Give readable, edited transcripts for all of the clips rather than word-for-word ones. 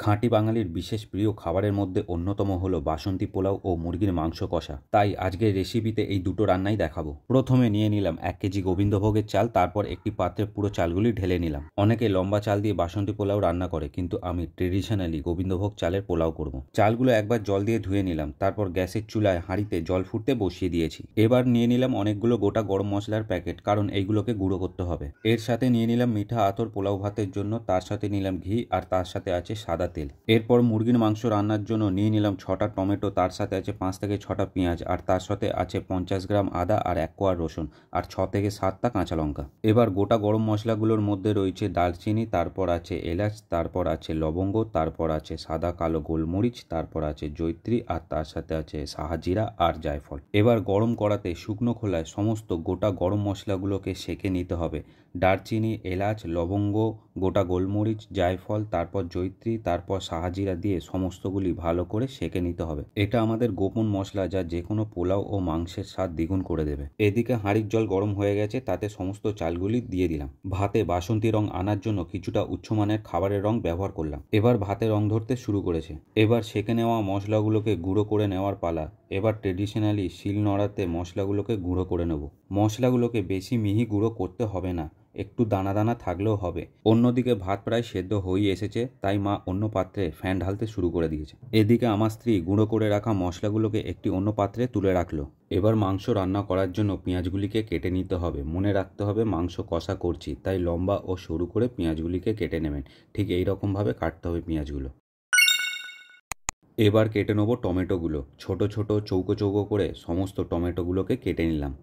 খাঁটি বাঙালির বিশেষ প্রিয় খাবারের মধ্যে অন্যতম হলো বাসন্তী পোলাও ও মুরগির মাংস কষা। তাই আজকের রেসিপিতে এই দুটো রান্নাই দেখাবো। প্রথমে নিয়ে নিলাম 1 কেজি গোবিন্দভোগের চাল, তারপর একটি পাত্রে পুরো চালগুলি ঢেলে নিলাম। অনেকে লম্বা চাল দিয়ে বাসন্তী পোলাও রান্না করে, কিন্তু আমি ট্রেডিশনালি গোবিন্দভোগ চালের পোলাও করব। চালগুলো একবার জল দিয়ে ধুয়ে নিলাম, তারপর গ্যাসের চুলায় হাঁড়িতে জল ফুটতে বসিয়ে দিয়েছি। এবার নিয়ে নিলাম অনেকগুলো গোটা গরম মশলার প্যাকেট, কারণ এইগুলোকে গুঁড়ো করতে হবে। এর সাথে নিয়ে নিলাম মিঠা আতর পোলাও ভাতের জন্য, তার সাথে নিলাম ঘি, আর তার সাথে আছে সাদা তেল। এরপর মুরগির মাংস রান্নার জন্য নিয়ে নিলাম 6টা টমেটো, তার সাথে আছে 5 থেকে 6টা পেঁয়াজ, আর তার সাথে আছে 50 গ্রাম আদা আর 1 কোয়া রসুন, আর 6 থেকে 7টা কাঁচা লঙ্কা। এবার গোটা গরম মশলাগুলোর মধ্যে রয়েছে দারচিনি, তারপর আছে এলাচ, তারপর আছে লবঙ্গ, তারপর আছে সাদা কালো গোলমরিচ, তারপর আছে জয়িত্রী, আর তার সাথে আছে সাহাজিরা আর জায়ফল। এবার গরম কড়াতে শুকনো খোলায় সমস্ত গোটা গরম মশলাগুলোকে সেঁকে নিতে হবে। দারচিনি, এলাচ, লবঙ্গ, গোটা গোলমরিচ, জায়ফল, তারপর জয়িত্রী, তারপর সাহাজিরা দিয়ে সমস্তগুলি ভালো করে সেঁকে নিতে হবে। এটা আমাদের গোপন মশলা, যা যে কোনো পোলাও ও মাংসের স্বাদ দ্বিগুণ করে দেবে। এদিকে হাঁড়ির জল গরম হয়ে গেছে, তাতে সমস্ত চালগুলি দিয়ে দিলাম। ভাতে বাসন্তী রং আনার জন্য কিছুটা উচ্চমানের খাবারের রং ব্যবহার করলাম। এবার ভাতে রং ধরতে শুরু করেছে। এবার সেঁকে নেওয়া মশলাগুলোকে গুঁড়ো করে নেওয়ার পালা। এবার ট্রেডিশনালি শিল নোড়াতে মশলাগুলোকে গুঁড়ো করে নেব। মশলাগুলোকে বেশি মিহি গুঁড়ো করতে হবে না, একটু দানা দানা থাকলেও হবে। অন্যদিকে ভাত প্রায় সেদ্ধ হয়ে এসেছে, তাই মা অন্য পাত্রে ফ্যান ঢালতে শুরু করে দিয়েছে। এদিকে আমার স্ত্রী গুঁড়ো করে রাখা মশলাগুলোকে একটি অন্য পাত্রে তুলে রাখলো। এবার মাংস রান্না করার জন্য পেঁয়াজগুলিকে কেটে নিতে হবে। মনে রাখতে হবে মাংস কষা করছি, তাই লম্বা ও সরু করে পেঁয়াজগুলিকে কেটে নেবেন। ঠিক এই রকমভাবে কাটতে হবে পেঁয়াজগুলো। এবার কেটে নেব টমেটোগুলো। ছোট ছোট চৌকো চৌকো করে সমস্ত টমেটোগুলোকে কেটে নিলাম।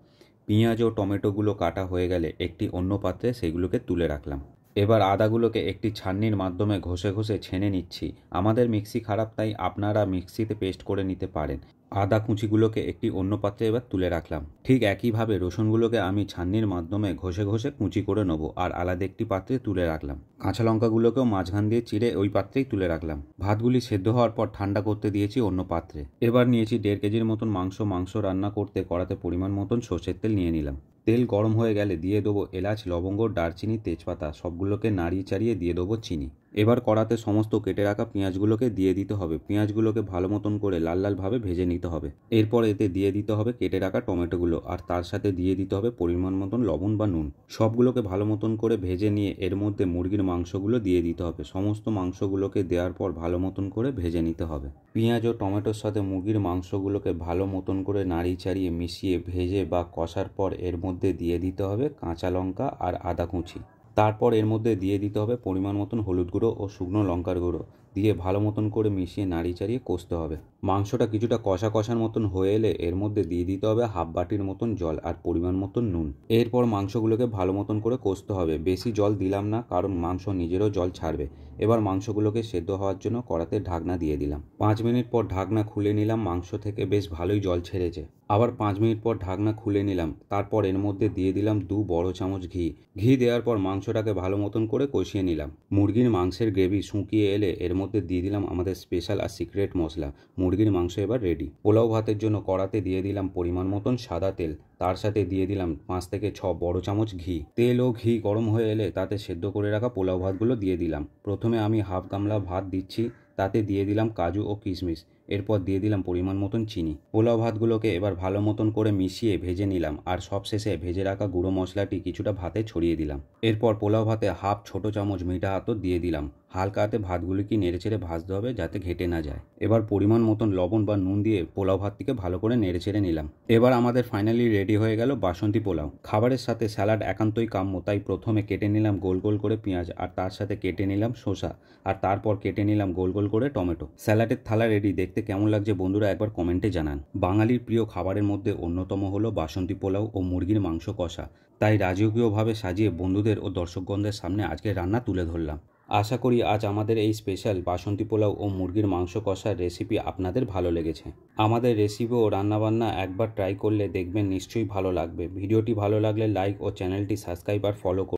পেঁয়াজ ও টমেটোগুলো কাটা হয়ে গেলে একটি অন্য পাত্রে সেগুলোকে তুলে রাখলাম। এবার আদাগুলোকে একটি ছাঁকনির মাধ্যমে ঘষে ঘষে ছেনে নিচ্ছি। আমাদের মিক্সি খারাপ, তাই আপনারা মিক্সিতে পেস্ট করে নিতে পারেন। আদা কুচিগুলোকে একটি অন্য পাত্রে এবার তুলে রাখলাম। ঠিক একইভাবে রসুনগুলোকে আমি ছাঁকনির মাধ্যমে ঘষে ঘষে কুচি করে নেব, আর আলাদা একটি পাত্রে তুলে রাখলাম। কাঁচা লঙ্কাগুলোকেও মাঝখান দিয়ে চিড়ে ওই পাত্রেই তুলে রাখলাম। ভাতগুলি সেদ্ধ হওয়ার পর ঠান্ডা করতে দিয়েছি অন্য পাত্রে। এবার নিয়েছি 1.5 কেজির মতন মাংস রান্না করতে কড়াতে পরিমাণ মতন সর্ষের তেল নিয়ে নিলাম। তেল গরম হয়ে গেলে দিয়ে দেবো এলাচ, লবঙ্গ, দারচিনি, তেজপাতা। সবগুলোকে নাড়িয়ে চাড়িয়ে দিয়ে দেবো চিনি। এবার কড়াতে সমস্ত কেটে রাখা পেঁয়াজগুলোকে দিয়ে দিতে হবে। পেঁয়াজগুলোকে ভালো মতন করে লাল লালভাবে ভেজে নিতে হবে। এরপর এতে দিয়ে দিতে হবে কেটে রাখা টমেটোগুলো, আর তার সাথে দিয়ে দিতে হবে পরিমাণ মতন লবণ বা নুন। সবগুলোকে ভালো মতন করে ভেজে নিয়ে এর মধ্যে মুরগির মাংসগুলো দিয়ে দিতে হবে। সমস্ত মাংসগুলোকে দেওয়ার পর ভালো মতন করে ভেজে নিতে হবে। পেঁয়াজ ও টমেটোর সাথে মুরগির মাংসগুলোকে ভালো মতন করে নাড়িয়ে চাড়িয়ে মিশিয়ে ভেজে বা কষার পর এর মধ্যে দিয়ে দিতে হবে কাঁচা লঙ্কা আর আদা কুচি। তারপর এর মধ্যে দিয়ে দিতে হবে পরিমাণ মতন হলুদ গুঁড়ো ও শুকনো লঙ্কার গুঁড়ো। দিয়ে ভালো মতন করে মিশিয়ে নাড়িয়ে চাড়িয়ে কষতে হবে। মাংসটা কিছুটা কষা কষার মতন হয়ে এলে এর মধ্যে দিয়ে দিতে হবে হাফ বাটির মতন জল আর পরিমাণ মতন নুন। এরপর মাংসগুলোকে ভালো মতন করে কষতে হবে। বেশি জল দিলাম না, কারণ মাংস নিজেরও জল ছাড়বে। এবার মাংসগুলোকে সেদ্ধ হওয়ার জন্য কড়াতে ঢাকনা দিয়ে দিলাম। 5 মিনিট পর ঢাকনা খুলে নিলাম। মাংস থেকে বেশ ভালোই জল ছেড়েছে। আবার 5 মিনিট পর ঢাকনা খুলে নিলাম। তারপর এর মধ্যে দিয়ে দিলাম 2 বড় চামচ ঘি। ঘি দেওয়ার পর মাংসটাকে ভালো মতন করে কষিয়ে নিলাম। মুরগির মাংসের গ্রেভি শুকিয়ে এলে এর মধ্যে দিয়ে দিলাম আমাদের স্পেশাল আর সিক্রেট মশলা। মুরগির মাংস এবার রেডি। পোলাও ভাতের জন্য কড়াতে দিয়ে দিলাম পরিমাণ মতন সাদা তেল। তার সাথে দিয়ে দিলাম 5 থেকে 6 বড় চামচ ঘি। তেল ও ঘি গরম হয়ে এলে তাতে সেদ্ধ করে রাখা পোলাও ভাতগুলো দিয়ে দিলাম। প্রথমে আমি হাফ গামলা ভাত দিচ্ছি, তাতে দিয়ে দিলাম কাজু ও কিশমিশ। এরপর দিয়ে দিলাম পরিমাণ মতন চিনি। পোলাও ভাতগুলোকে এবার ভালো মতন করে মিশিয়ে ভেজে নিলাম, আর সবশেষে ভেজে রাখা গুঁড়ো মশলাটি কিছুটা ভাতে ছড়িয়ে দিলাম। এরপর পোলাও ভাতে হাফ ছোট চামচ মিঠা আতর দিয়ে দিলাম। হালকা হাতে ভাতগুলিকে নেড়েচেড়ে ভাজতে হবে, যাতে ঘেটে না যায়। এবার পরিমাণ মতন লবণ বা নুন দিয়ে পোলাও ভাতটিকে ভালো করে নেড়েচেড়ে নিলাম। এবার আমাদের ফাইনালি রেডি হয়ে গেল বাসন্তী পোলাও। খাবারের সাথে স্যালাড একান্তই কাম্য, তাই প্রথমে কেটে নিলাম গোল গোল করে পেঁয়াজ, আর তার সাথে কেটে নিলাম শসা, আর তারপর কেটে নিলাম গোল গোল করে টমেটো। স্যালাডের থালা রেডি। দেখতে কেমন লাগছে বন্ধুরা একবার কমেন্টে জানান। বাঙালির প্রিয় খাবারের মধ্যে অন্যতম হলো বাসন্তী পোলাও ও মুরগির মাংস কষা। তাই রাজকীয়ভাবে সাজিয়ে বন্ধুদের ও দর্শকগণদের সামনে আজকের রান্না তুলে ধরলাম। আশা করি আজ আমাদের এই স্পেশাল বাসন্তী পোলাও ও মুরগির মাংস কষার রেসিপি আপনাদের ভালো লেগেছে। আমাদের রেসিপি ও রান্নাবান্না একবার ট্রাই করলে দেখবেন নিশ্চয়ই ভালো লাগবে। ভিডিওটি ভালো লাগলে লাইক ও চ্যানেলটি সাবস্ক্রাইব আর ফলো করুন।